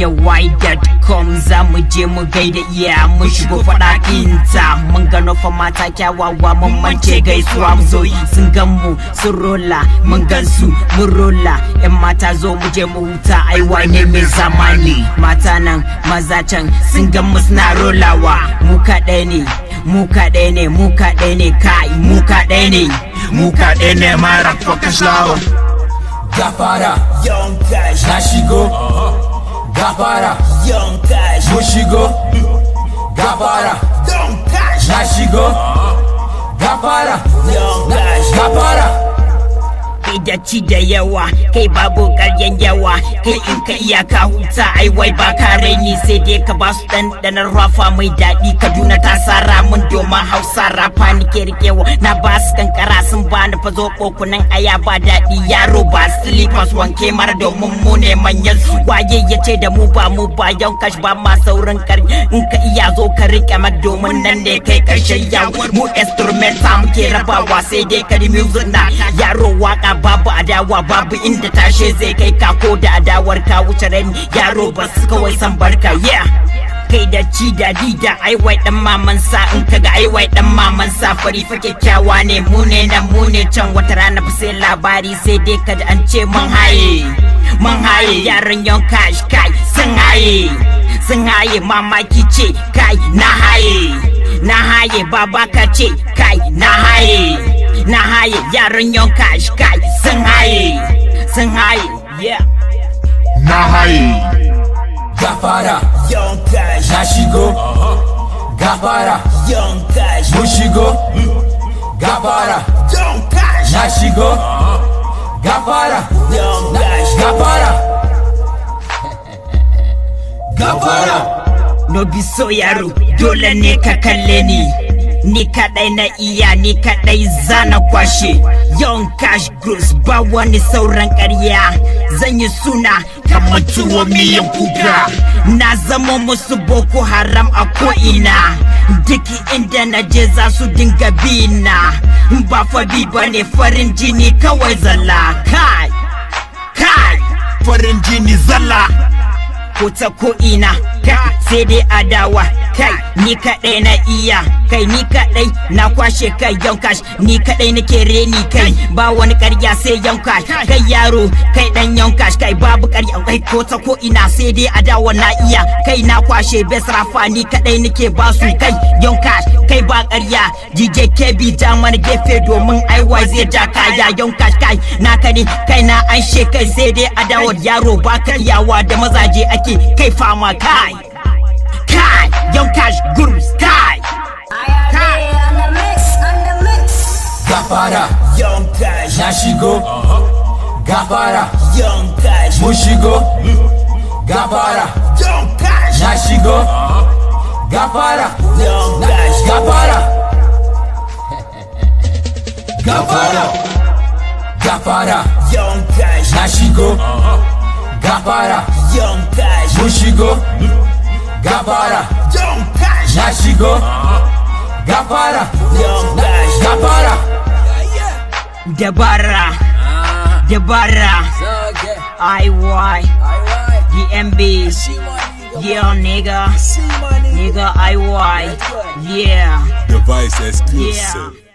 da y.com za mu je mu gaida iya mun shigo faɗaɗinta mun gano fa mata kyawawa mun mance gaisuwa mu zo sun gan mu sun rola mun gan su mun rola yan mata zo mu je mu huta ai wane mai zamani mata nan maza can sun gan mu suna rolawa mu kaɗai ne mu kaɗai ne mu kaɗai ne kai mu kaɗai ne mu kaɗai ne mara focus lawa Gafara Young Cash na shigo Gafara Young Cash mun shigo Gafara Young Cash na shigo Gafara Young Cash Gafara kai da ci da yawa kai babu karyan yawa kai in ka iya ka huta ai wai ba ka raini sai dai ka ba su ɗanɗanar rafa mai daɗi Kaduna ta sara mun domin Hausa rafa ni ke rikewa na ba su kankara sun ba ni fa zo kokunan aya ba daɗi yaro ba slippers wanke mara domin mu ne manyan waye ya ce da mu ba yan kash ba ma saurin kar in ka iya zo ka rike mak domin nan ne kai karshen yawo mu instrumental muke rabawa sai dai ka music na yaro waka babu adawa babu inda tashe zai kai ka ko da adawar ka wuce rani yaro ba su kawai san barka yeah kai da ci da dida ai wai dan maman sa in kaga ai wai dan maman sa fari fa kyakkyawa ne mu ne nan mu ne can wata rana fa sai labari sai dai kada an ce mun haye yaran yon cash kai sun haye mamaki ce kai na haye baba ka ce kai na haye yaran yon cash kai sun haye yeah na haye Gafara Young Cash na shigo Gafara Young Cash mun shigo Gafara Young Cash na shigo Gafara Young Cash Gafara Gafara no bi so yaro dole ne ka kalle ni kadai na iya ni kadai zana kwashe Young Cash Gross ba wani sauran ƙarya zan yi suna kamar tuwo miyan kuka na zama musu boko haram a ko'ina duk inda na je za su dinga bina ba fa bi bane farin jini kawai zalla kai farin jini zalla ko ta ko'ina kai sai dai adawa kai ni kadai na iya kai ni kadai na kwashe kai Young Cash ni kadai nake reni kai ba wani ƙarya sai Young Cash kai yaro kai dan Young Cash kai babu ƙarya kai ko ta ko ina sai dai adawa na iya kai na kwashe best rafa ni kadai nake basu kai Young Cash kai ba ƙarya DJ KB da mana gefe domin aiwa zai ja kaya Young Cash kai na kani kai na an she kai sai dai adawa yaro ba karyawa da mazaje ake kai fama kai Young Cash Gross kai Gafara Young Cash na shigo Gafara Young Cash mun shigo Gafara Young Cash na shigo Gafara Young Cash Gafara Gafara Gafara Young Cash na shigo Gafara Young Cash mun shigo Gafara Young Cash na shigo Gafara Young Cash Gafara Dabara IY DMB yeah nigga IY yeah Device exclusive. Yeah.